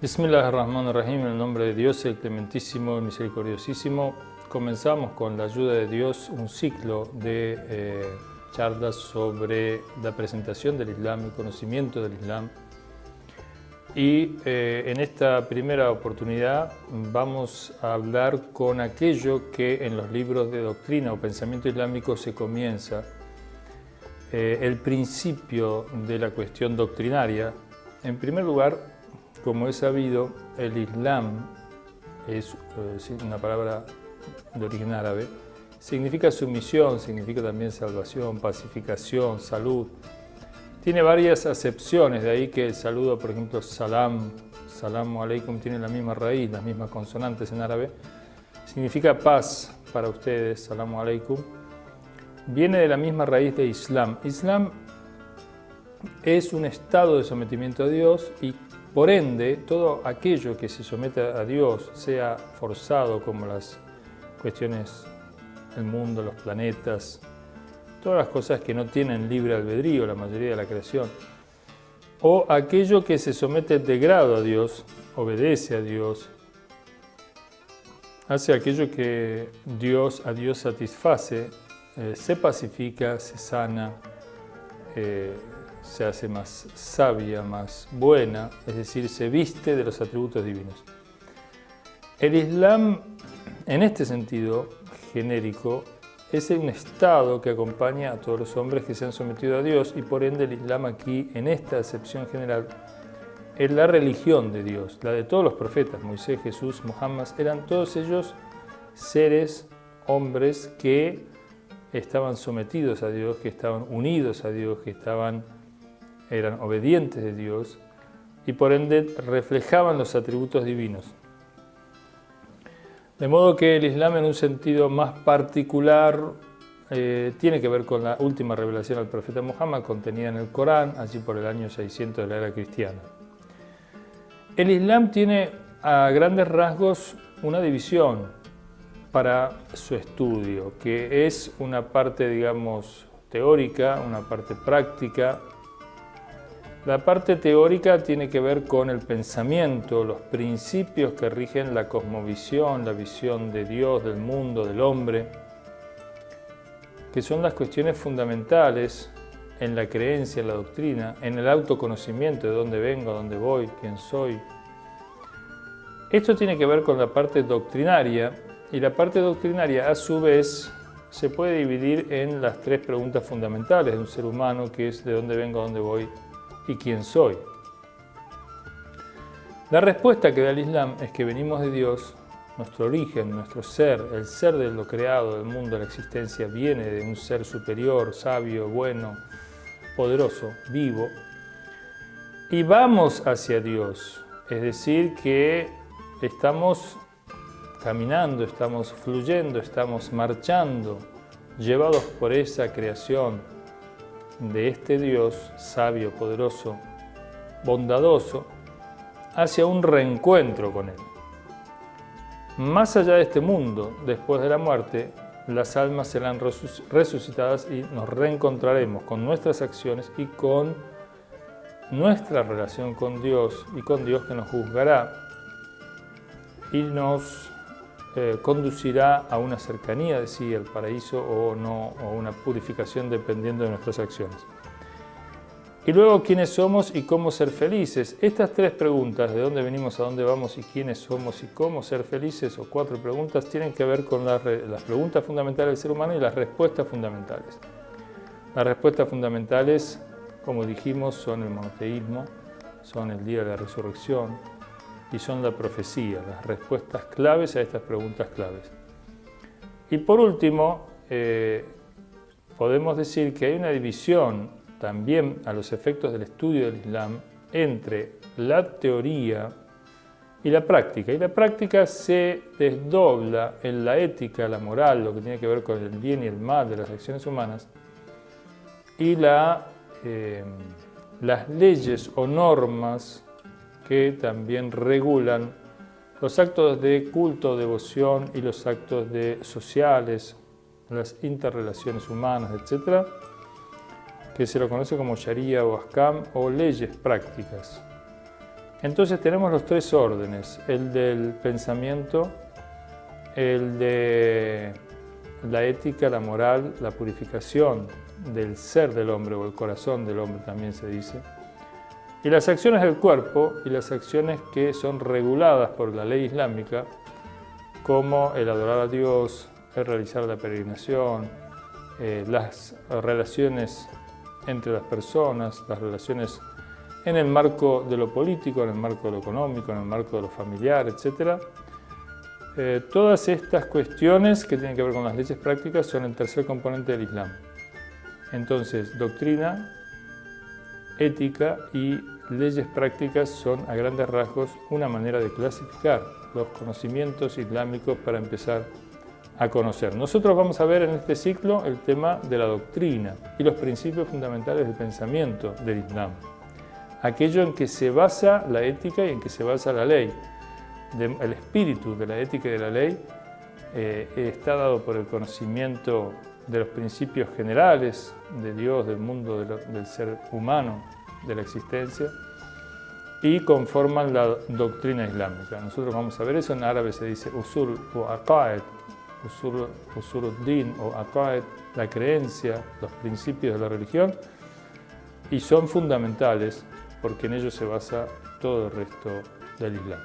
Bismillahirrahmanirrahim, en el nombre de Dios, el clementísimo y misericordiosísimo. Comenzamos con la ayuda de Dios un ciclo de charlas sobre la presentación del Islam, el conocimiento del Islam. Y en esta primera oportunidad vamos a hablar con aquello que en los libros de doctrina o pensamiento islámico se comienza, el principio de la cuestión doctrinaria. En primer lugar, como es sabido, el Islam es una palabra de origen árabe, significa sumisión, significa también salvación, pacificación, salud. Tiene varias acepciones, de ahí que el saludo, por ejemplo, salamu alaikum, tiene la misma raíz, las mismas consonantes en árabe. Significa paz para ustedes, salamu alaikum. Viene de la misma raíz de Islam. Islam es un estado de sometimiento a Dios y por ende todo aquello que se somete a Dios, sea forzado como las cuestiones del mundo, los planetas, todas las cosas que no tienen libre albedrío, la mayoría de la creación, o aquello que se somete de grado a Dios, obedece a Dios, hace aquello que a Dios satisface, se pacifica, se sana, se hace más sabia, más buena, es decir, se viste de los atributos divinos. El Islam, en este sentido genérico, es un estado que acompaña a todos los hombres que se han sometido a Dios y por ende el Islam aquí, en esta acepción general, es la religión de Dios, la de todos los profetas, Moisés, Jesús, Muhammad, eran todos ellos seres, hombres que estaban sometidos a Dios, que estaban unidos a Dios, que eran obedientes de Dios y por ende reflejaban los atributos divinos. De modo que el Islam en un sentido más particular tiene que ver con la última revelación al profeta Muhammad contenida en el Corán, allí por el año 600 de la era cristiana. El Islam tiene a grandes rasgos una división para su estudio, que es una parte, digamos, teórica, una parte práctica. La parte teórica tiene que ver con el pensamiento, los principios que rigen la cosmovisión, la visión de Dios, del mundo, del hombre, que son las cuestiones fundamentales en la creencia, en la doctrina, en el autoconocimiento de dónde vengo, a dónde voy, quién soy. Esto tiene que ver con la parte doctrinaria y la parte doctrinaria a su vez se puede dividir en las tres preguntas fundamentales de un ser humano, que es de dónde vengo, a dónde voy y quién soy. La respuesta que da el Islam es que venimos de Dios, nuestro origen, nuestro ser, el ser de lo creado, del mundo, la existencia, viene de un ser superior, sabio, bueno, poderoso, vivo, y vamos hacia Dios, es decir, que estamos caminando, estamos fluyendo, estamos marchando, llevados por esa creación de este Dios sabio, poderoso, bondadoso, hacia un reencuentro con Él. Más allá de este mundo, después de la muerte, las almas serán resucitadas y nos reencontraremos con nuestras acciones y con nuestra relación con Dios y con Dios que nos juzgará y nos conducirá a una cercanía de sí al paraíso o no, o una purificación dependiendo de nuestras acciones. Y luego, ¿quiénes somos y cómo ser felices? Estas tres preguntas, de dónde venimos, a dónde vamos y quiénes somos y cómo ser felices, o cuatro preguntas, tienen que ver con las preguntas fundamentales del ser humano y las respuestas fundamentales. Las respuestas fundamentales, como dijimos, son el monoteísmo, son el día de la resurrección, y son la profecía, las respuestas claves a estas preguntas claves. Y por último, podemos decir que hay una división también a los efectos del estudio del Islam entre la teoría y la práctica. Y la práctica se desdobla en la ética, la moral, lo que tiene que ver con el bien y el mal de las acciones humanas, y las leyes o normas que también regulan los actos de culto, devoción y los actos sociales, las interrelaciones humanas, etc., que se lo conoce como Sharia o Ahkam o leyes prácticas. Entonces tenemos los tres órdenes, el del pensamiento, el de la ética, la moral, la purificación del ser del hombre o el corazón del hombre también se dice, y las acciones del cuerpo y las acciones que son reguladas por la ley islámica, como el adorar a Dios, el realizar la peregrinación, las relaciones entre las personas, las relaciones en el marco de lo político, en el marco de lo económico, en el marco de lo familiar, etc. Todas estas cuestiones que tienen que ver con las leyes prácticas son el tercer componente del Islam. Entonces, doctrina, ética y leyes prácticas son a grandes rasgos una manera de clasificar los conocimientos islámicos para empezar a conocer. Nosotros vamos a ver en este ciclo el tema de la doctrina y los principios fundamentales del pensamiento del Islam. Aquello en que se basa la ética y en que se basa la ley. El espíritu de la ética y de la ley está dado por el conocimiento de los principios generales de Dios, del mundo, del ser humano, de la existencia, y conforman la doctrina islámica. Nosotros vamos a ver eso, en árabe se dice usul o aqaed, usuluddin o aqaed, la creencia, los principios de la religión, y son fundamentales porque en ellos se basa todo el resto del Islam.